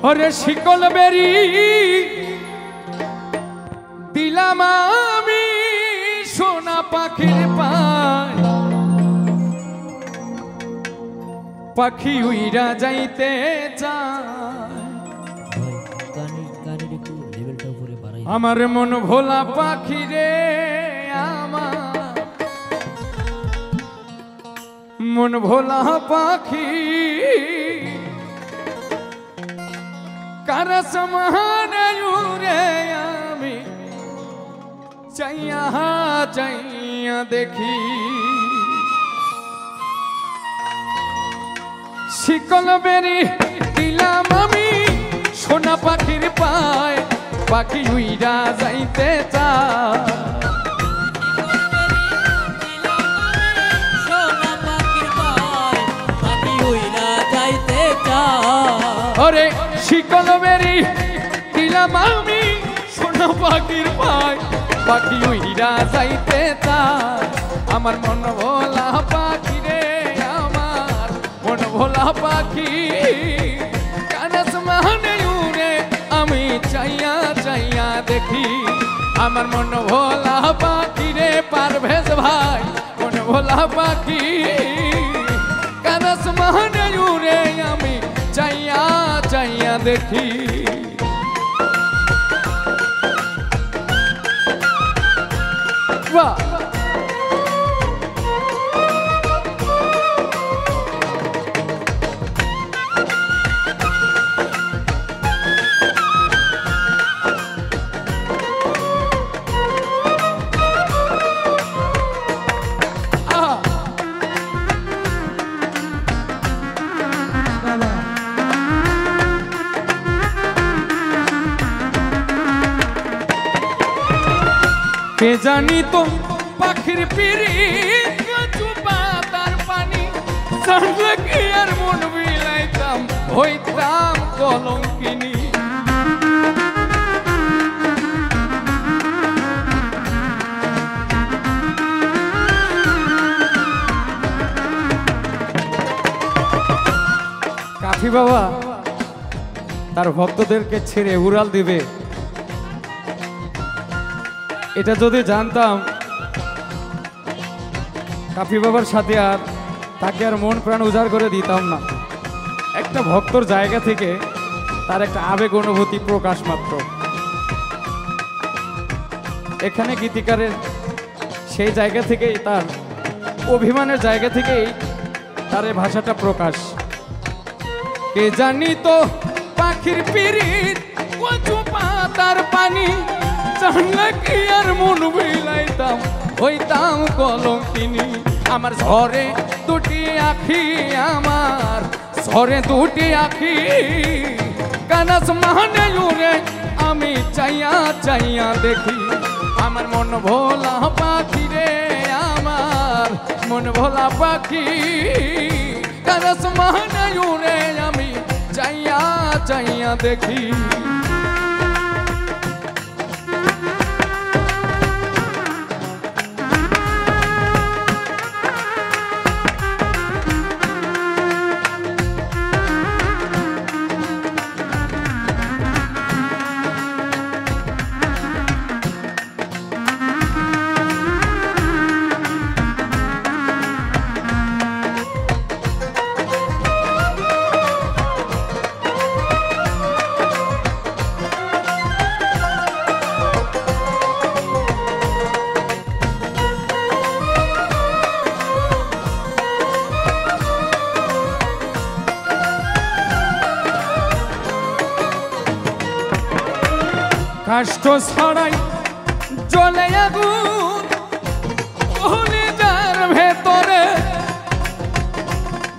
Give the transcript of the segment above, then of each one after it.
ওরে শিকল বেরি দিলাম আমি সোনা পাখির পায়, পাখি উইরা যাইতে চায়। আমার মন ভোলা পাখি রে, আমার মন ভোলা পাখি কারা সমান রে, আমি চাইয়া চাইয়া দেখি। শিকল বেরি দিলাম আমি সোনা পাখির পায়, পাখি উইরা যাইতে চায়। ওরে শিকল বেরি দিলাম আমি সোনা পাখির পায়, পাখি উইরা যাইতে চায়। আমার মন ভোলা পাখি রে, আমার মন ভোলা পাখি কানস মানে উড়ে, আমি চাইয়া চাইয়া দেখি। আমার মন ভোলা পাখি রে পারভেজ ভাই, মন ভোলা পাখি কানস মানে উড়ে, আমি চাইয়া চাইয়া দেখি। বাহ কে জানি তো পাখির পিড়ি চুপা তার পানি, জানলে কি আর মন বিলাইতাম, হইতাম কলঙ্কিনী। কাফি বাবা তার ভক্তদেরকে ছেড়ে উড়াল দিবে, এটা যদি জানতাম কাফি বাবার সাথে আর তাকে আর মন প্রাণ উজাড় করে দিতাম না। একটা ভক্তর জায়গা থেকে তার একটা আবেগ অনুভূতি প্রকাশ মাত্র। এখানে গীতিকারের সেই জায়গা থেকেই, তার অভিমানের জায়গা থেকেই তার এই ভাষাটা প্রকাশ। কে জানি তো পাখির পিরিত কচু পাতার পানি, জানলে কি আর মন বিলাইতাম, হইতাম কলঙ্কিনী। আমার ঝরে দুটি আখি, আমার ঝরে দুটি আখি কানাস মানে উড়ে, আমি চাইয়া চাইয়া দেখি। আমার মন ভোলা পাখি রে, আমার মন ভোলা পাখি কানাস মানে উড়ে, আমি চাইয়া চাইয়া দেখি। কষ্ট ছড়াই জ্বলে আগুন কলিজার ভেতরে,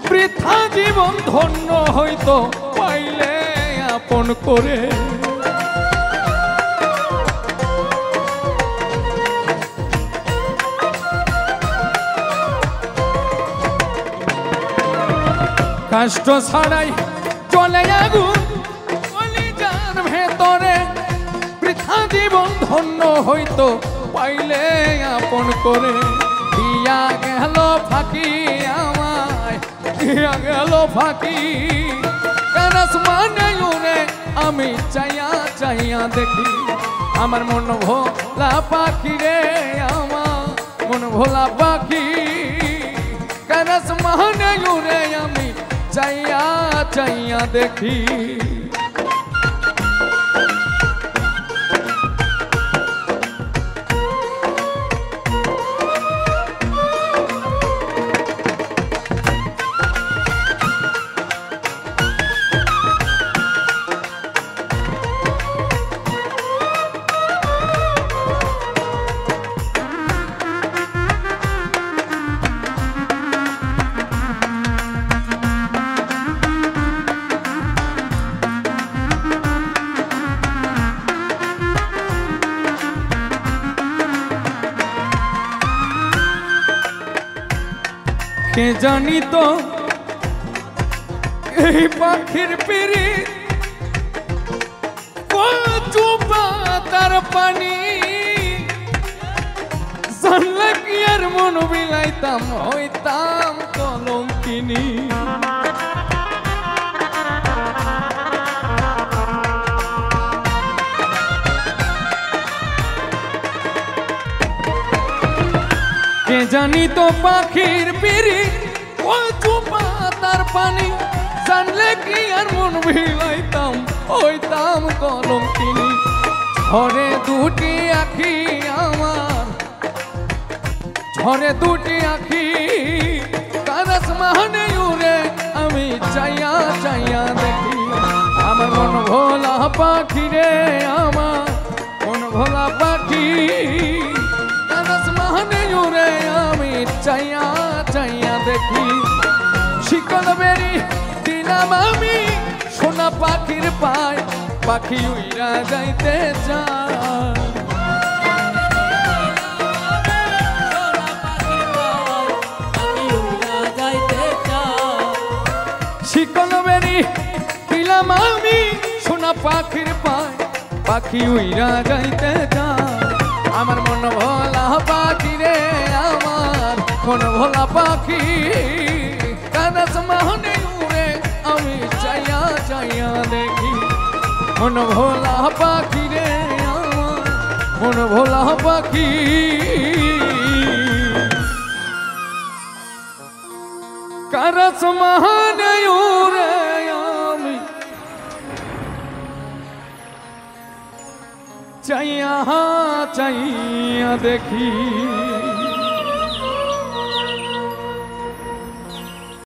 বৃথা জীবন ধন্য হইতো পাইলে আপন করে। কষ্ট ছড়াই জ্বলে আগুন কলিজার ভেতরে, জীবন ধন্য হইতো পাইলে আপন করে। দিয়া গেল ফাঁকি আমায় দিয়া গেল ফাঁকি কার আসমানে উড়ে আমি চাইয়া চাইয়া দেখি আমার মন ভোলা পাখি রে আমার মন ভোলা পাখি কার আসমানে উড়ে আমি চাইয়া চাইয়া দেখি কে জানি তো এই পাখির পিরিত কচু পাতার পানি জানলে কি আর মন বিলাইতাম হইতাম কলঙ্কিনী কে জানি তো পাখির পিরি কচু পাতার পানি জানলে কি আর মন ভিলাইতাম হইতাম কলঙ্কিনী ঝরে দুটি আখি আমার ঝরে দুটি আখি কার আসমানে উড়ে আমি চাইয়া চাইয়া দেখি আমার মন ভোলা পাখি রে আমার মন ভোলা পাখি কার আসমানে উড়ে আমি চাইয়া চাইয়া দেখি শিকল বেরি দিলাম আমি সোনা পাখির পায় পাখি উইরা যাইতে চায় শিকল বেরি দিলাম আমি সোনা পাখির পায় পাখি উইরা যাইতে চায় আমার মন ভোলা পাখি রে আমার মন ভোলা পাখি কার আসমানে উড়ে আমি চাইয়া চাইয়া দেখি মন ভোলা পাখি রে আমার মন ভোলা পাখি কার আসমানে উড়ে আমি চাইয়া চাইয়া দেখি